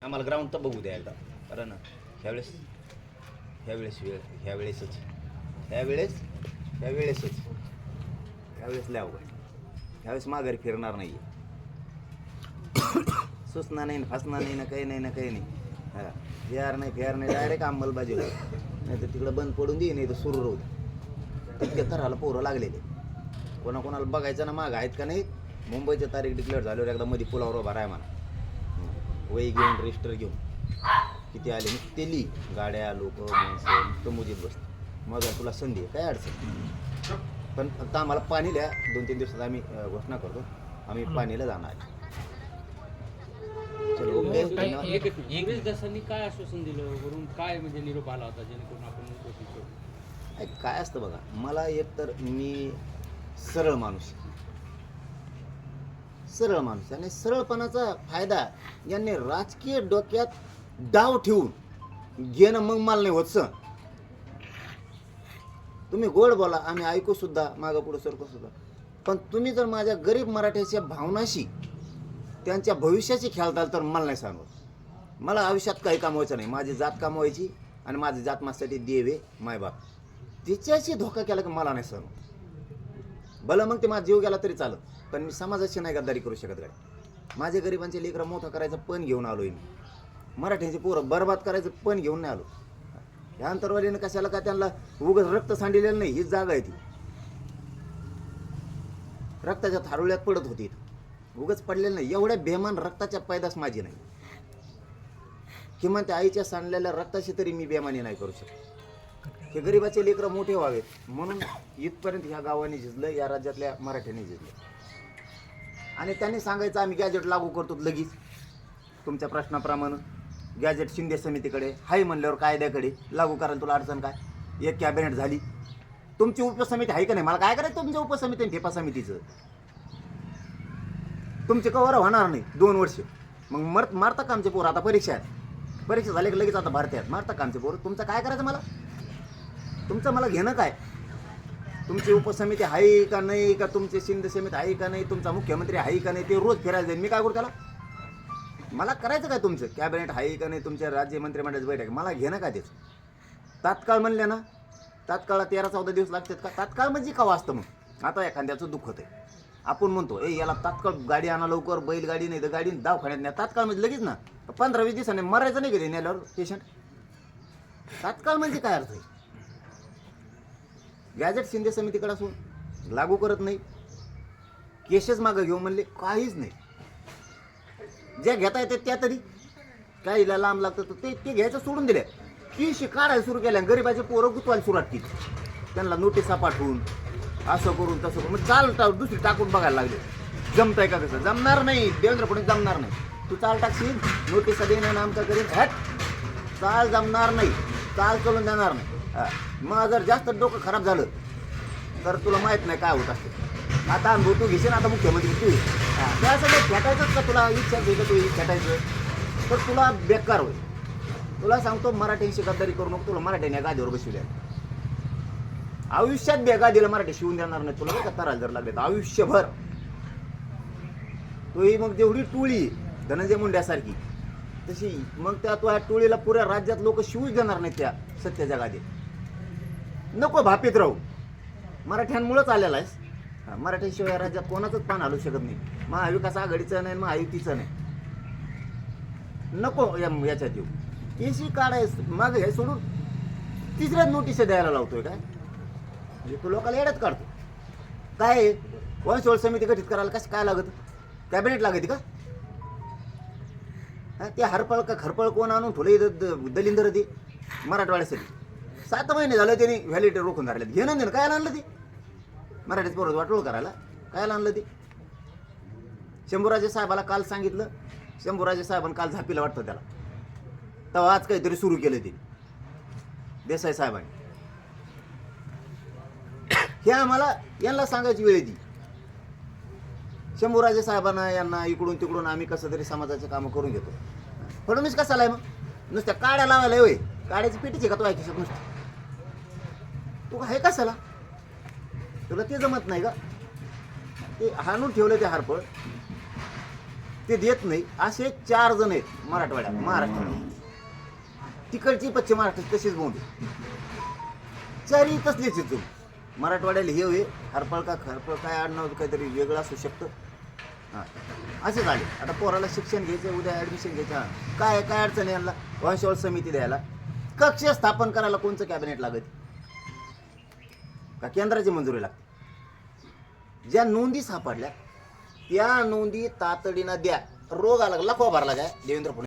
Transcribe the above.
आम्हाला ग्राउंड तर बघू द्या एकदा कारण ह्यावेळेसच लय अवघड. ह्यावेळेस माघारी फिरणार नाही. सुचना नाही, फसणार नाही ना, काही नाही. हा फेर नाही डायरेक्ट अंमलबाजी होईल. नाही तर तिकडं बंद पडून दे, नाही तर सुरू राहू दे. तितक्या थराला पोरं लागलेले. कोणाकोणाला बघायचं ना माग आहेत का नाही. मुंबईच्या तारीख डिक्लेअर झाल्यावर एकदा मध्ये पुलावर उभा राहा म्हणा. वही घेऊन रजिस्टर घेऊन किती आले नुसते ली गाड्या लोक माणसं नुसतं मुजीत बसतं. मग तुला संधी आहे, काय अडचण. पण फक्त आम्हाला पाणी द्या. 2-3 दिवसात आम्ही घोषणा करतो, आम्ही पाणीला जाणार. चलो ओके. 21 दिवसांनी काय आश्वासन दिलं वरून काय म्हणजे निरोप आला होता जेणेकरून आपण काय असतं बघा, मला एक तर मी सरळ माणूस आणि सरळपणाचा फायदा यांनी राजकीय डोक्यात डाव ठेवून घेणं मग मला नाही होत. तुम्ही गोड बोला, आम्ही ऐकू सुद्धा, मागं पुढं सरकू सुद्धा. पण तुम्ही जर माझ्या गरीब मराठ्याच्या भावनाशी त्यांच्या भविष्याची खेळताल तर मला नाही सांगत. मला आयुष्यात काही कामवायचं नाही. माझी जात कामवायची आणि माझी जात माझ्यासाठी देवे मायबाप तिच्याशी धोका केला की मला नाही सांगत. भलं मग ते माझा जीव गेला तरी चालत, पण मी समाजाची नाही गद्दारी करू शकत. गाडी माझे गरिबांचे लेकरं मोठं करायचं पण घेऊन आलोय मी. मराठ्यांचे पोरं बरबाद करायचं पण घेऊन नाही आलो. ह्या अंतरवालीनं कशाला का त्यांना उगाच रक्त सांडिलेलं नाही. हीच जागा आहे ती. रक्ताच्या थारोळ्यात पडत होती, उगाच पडलेलं नाही. एवढ्या बेमान रक्ताच्या पैदास माझी नाही. किमान त्या आईच्या सांडलेल्या रक्ताशी तरी मी बेमानी नाही करू शकत. हे गरिबाचे लेकरं मोठे व्हावेत म्हणून इथपर्यंत ह्या गावाने झिजलं, या राज्यातल्या मराठ्यांनी झिजलं. आणि त्यांनी सांगायचं आम्ही गॅजेट लागू करतो लगेच. तुमच्या प्रश्नाप्रमाणे गॅजेट शिंदे समितीकडे हाय म्हणल्यावर कायद्याकडे लागू करायला तुला अडचण काय. एक कॅबिनेट झाली. तुमची उपसमिती आहे का नाही. मला काय करायचं तुमच्या उपसमिती आणि ठेपा समितीचं. तुमचे कवर होणार नाही 2 वर्ष. मग मारता का आमचे पोरं. आता परीक्षा झाले की लगेच आता भारतात मारता का आमचे पोरं. तुमचं काय करायचं मला. तुमचं मला घेणं काय. तुमची उपसमिती आहे का नाही, का तुमची शिंदे समिती आहे का नाही, तुमचा मुख्यमंत्री आहे का नाही, ते रोज फिरायला जाईल. मी काय करू त्याला. मला करायचं काय. तुमचं कॅबिनेट आहे का नाही, तुमच्या राज्य मंत्रिमंडळाची बैठक मला घेणं काय त्याचं. तात्काळ म्हणले ना, तात्काळ 13-14 दिवस लागतात का. तात्काळ म्हणजे का वाचतं. मग आता एखाद्याचं दुःख होतं, आपण म्हणतो याला तात्काळ गाडी आणा लवकर, बैलगाडी नाही तर गाडी दवाखान्यात न्या. तात्काळ म्हणजे लगेच ना. 15-20 दिवसांनी मरायचं नाही कधी नेल्यावर पेशंट. तात्काळ म्हणजे काय अर्थ आहे. गॅजेट शिंदे समितीकडे असून लागू करत नाही. केसेस मागं घेऊ म्हणले, काहीच नाही. ज्या घेता येते त्या तरी काहीला लांब लागतं तर ते घ्यायचं सोडून दिले. केशी काढायला सुरू केल्या. गरिबाचे पोरं गुतवायला सुरुवात केली. त्यांना नोटिसा पाठवून असं करून तसं करून चाल दुसरी टाकून बघायला लागले. जमतंय का कसं. जमणार नाही. देवेंद्र फडणवीस जमणार नाही. तू चाल टाकशील, नोटिसा देणं आमचं करीन. चाल जमणार नाही. चाल चलून देणार नाही. मग जर जास्त डोकं खराब झालं तर तुला माहित नाही काय होत असते. आता अनुभव तू घेशील. आता मुख्यमंत्री तू त्या सगळं खेटायचंच का. तुला इच्छा घे का तू खेटायचं तर तुला बेकार होईल. तुला सांगतो मराठ्यांशी गद्दारी करू नको. तुला मराठ्याने गादीवर बसवल्या. आयुष्यात बेगा दिलं मराठी शिवून देणार नाही तुला. का तराल जर लागले तर आयुष्यभर. तोही मग जेवढी टोळी धनंजय मुंड्यासारखी तशी मग त्या टोळीला पुऱ्या राज्यात लोक शिवूच देणार नाही त्या सत्याच्या गादीत. नको भापीत राहू. मराठ्यांमुळेच आलेला आहेस. मराठ्यांशिवाय राज्यात कोणाचंच पान हलू शकत नाही. महाविकास आघाडीचं नाही, महायुतीचं नाही. नको याच्यात येऊ. केसी काढायचं मग हे सोडून तिसऱ्याच नोटीस द्यायला लावतोय काय. म्हणजे तू लोकांना येड्यात काढतो काय. वंशवळ समिती गठीत करायला कसं काय लागत. कॅबिनेट लागते का. ते हरपळ का खरपळ कोण आणून ठोले दलिंदर ते मराठवाड्यासाठी 7 महिने झालं त्यांनी व्हॅलिडिटी रोखून धरले. घेणं देणं काय आणलं ते. मराठीच पोरं वाटोळ करायला काय आणलं ते. शंभूराजे साहेबाला काल सांगितलं. शंभूराजे साहेबांनी काल झापीला वाटतं त्याला. तेव्हा आज काहीतरी सुरू केलं ते देसाई साहेबांनी. हे आम्हाला यांना सांगायची वेळ येते. शंभूराजे साहेबांना यांना इकडून तिकडून आम्ही कसं तरी समाजाचे कामं करून घेतो. फडणवीस कसाला आहे मग. नुसत्या काड्या लावायला होय. काड्याची पेटीची का तो ऐकू नुसतं. तू आहे कशाला. तुला ते जमत नाही का. ते हाणून ठेवलं ते हरपळ. ते देत नाही. असे 4 जण आहेत मराठवाड्यात, महाराष्ट्रात. तिकडची पश्चिम महाराष्ट्रात तशीच बोंबे, चारी तसलीच आहे. तुम्ही मराठवाड्याला हे होय हरपळ का खरपळ काय आडनाव काहीतरी वेगळं असू शकतं. हां असे झाले. आता पोराला शिक्षण घ्यायचं, उद्या ॲडमिशन घ्यायचं. हां काय काय अडचण आहे यांना वंशावळ समिती द्यायला? कक्ष स्थापन करायला कोणचं कॅबिनेट लागत का केंद्राची मंजुरी लागते? ज्या नोंदी सापडल्या त्या नोंदी तातडीनं द्या. रोग आला लखवा भरला काय देवेंद्र फडणवीस